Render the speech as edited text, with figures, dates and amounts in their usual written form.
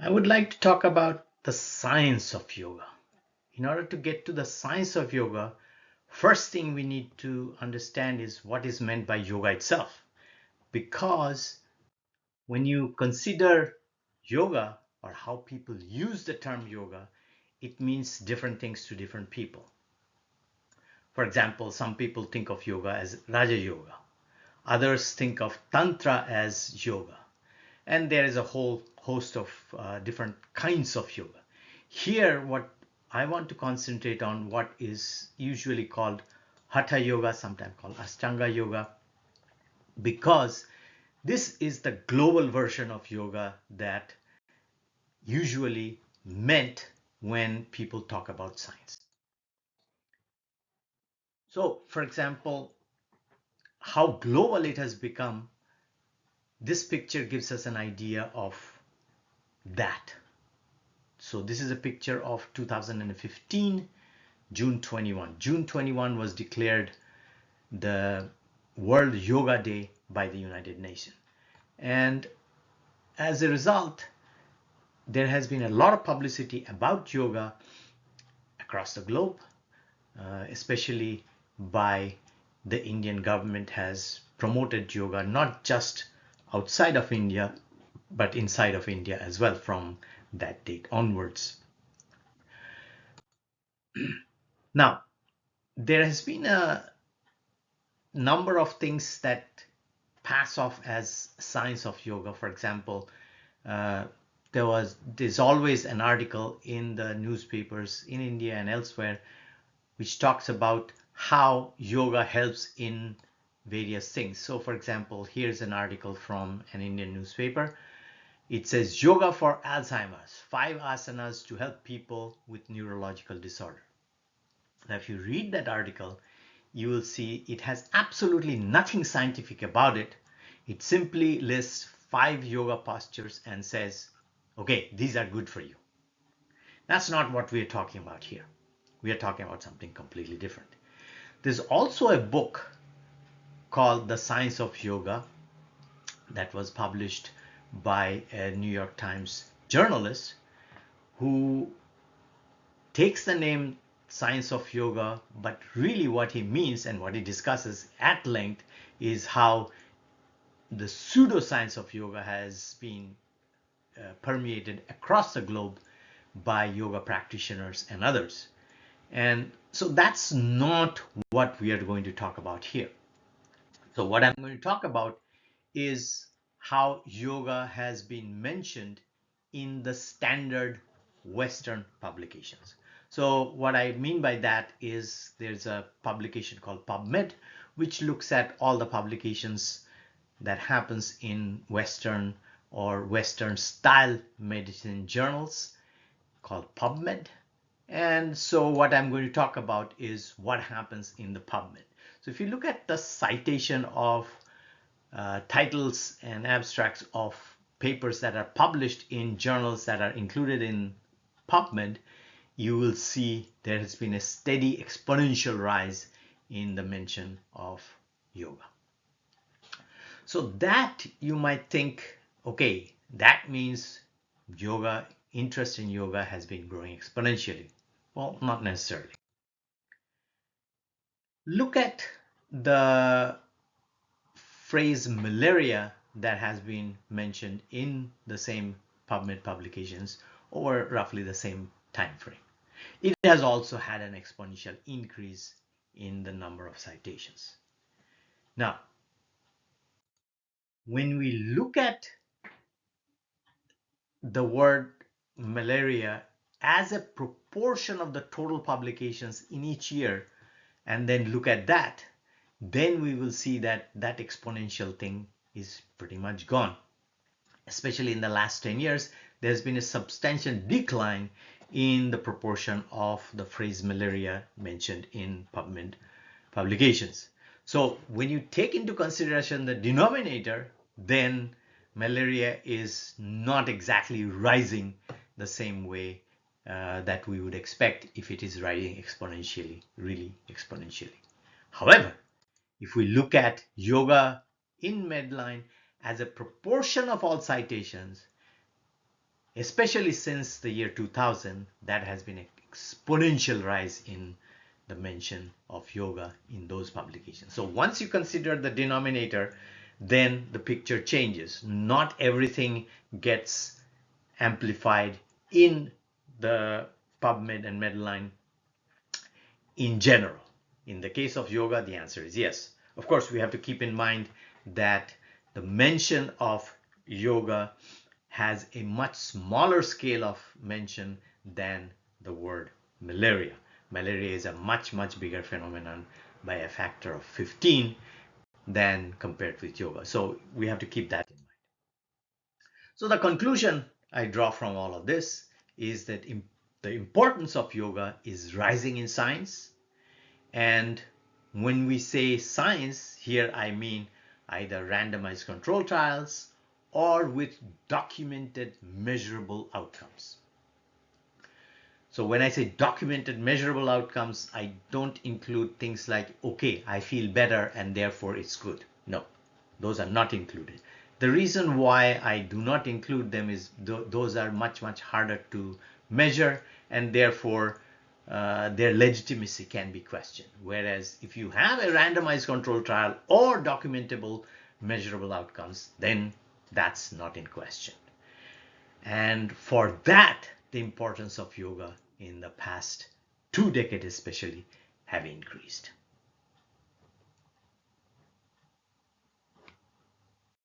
I would like to talk about the science of yoga. In order to get to the science of yoga, first thing we need to understand is what is meant by yoga itself. Because when you consider yoga or how people use the term yoga, it means different things to different people. For example, some people think of yoga as Raja Yoga. Others think of Tantra as yoga. And there is a whole host of different kinds of yoga. Here, what I want to concentrate on what is usually called Hatha Yoga, sometimes called Ashtanga Yoga, because this is the global version of yoga that usually meant when people talk about science. So, for example, how global it has become, this picture gives us an idea of that. So this is a picture of 2015, June 21. June 21 was declared the World Yoga Day by the United Nations. And as a result, there has been a lot of publicity about yoga across the globe, especially by the Indian government has promoted yoga not just outside of India, but inside of India as well from that date onwards. Now, there has been a number of things that pass off as science of yoga. For example, uh, there's always an article in the newspapers in India and elsewhere which talks about how yoga helps in various things. So for example, here's an article from an Indian newspaper. It says yoga for Alzheimer's, 5 asanas to help people with neurological disorder. Now if you read that article, you will see it has absolutely nothing scientific about it. It simply lists 5 yoga postures and says, okay, these are good for you. That's not what we are talking about here. We are talking about something completely different. There's also a book called The Science of Yoga that was published by a New York Times journalist who takes the name Science of Yoga, but really what he means and what he discusses at length is how the pseudoscience of yoga has been permeated across the globe by yoga practitioners and others. And so that's not what we are going to talk about here. So what I'm going to talk about is how yoga has been mentioned in the standard Western publications. So what I mean by that is there's a publication called PubMed, which looks at all the publications that happens in Western or Western style medicine journals called PubMed. And so what I'm going to talk about is what happens in the PubMed. So if you look at the citation of titles and abstracts of papers that are published in journals that are included in PubMed, you will see there has been a steady exponential rise in the mention of yoga. So that you might think, okay, that means yoga, interest in yoga has been growing exponentially. Well, not necessarily. Look at the phrase malaria that has been mentioned in the same PubMed publications over roughly the same time frame. It has also had an exponential increase in the number of citations. Now, when we look at the word malaria as a proportion of the total publications in each year and then look at that, then we will see that that exponential thing is pretty much gone. Especially in the last 10 years, there's been a substantial decline in the proportion of the phrase malaria mentioned in PubMed publications. So when you take into consideration the denominator, then malaria is not exactly rising the same way that we would expect if it is rising exponentially, really exponentially. However, if we look at yoga in Medline as a proportion of all citations, especially since the year 2000, that has been an exponential rise in the mention of yoga in those publications. So once you consider the denominator, then the picture changes. Not everything gets amplified in the PubMed and Medline in general. In the case of yoga, the answer is yes. Of course, we have to keep in mind that the mention of yoga has a much smaller scale of mention than the word malaria. Malaria is a much, much bigger phenomenon by a factor of 15 than compared with yoga. So we have to keep that in mind. So the conclusion I draw from all of this is that the importance of yoga is rising in science. And when we say science, here I mean either randomized control trials or with documented measurable outcomes. So when I say documented measurable outcomes, I don't include things like, okay, I feel better and therefore it's good. No, those are not included. The reason why I do not include them is those are much, much harder to measure, and therefore their legitimacy can be questioned. Whereas if you have a randomized control trial or documentable measurable outcomes, then that's not in question. And for that, the importance of yoga in the past 2 decades especially have increased.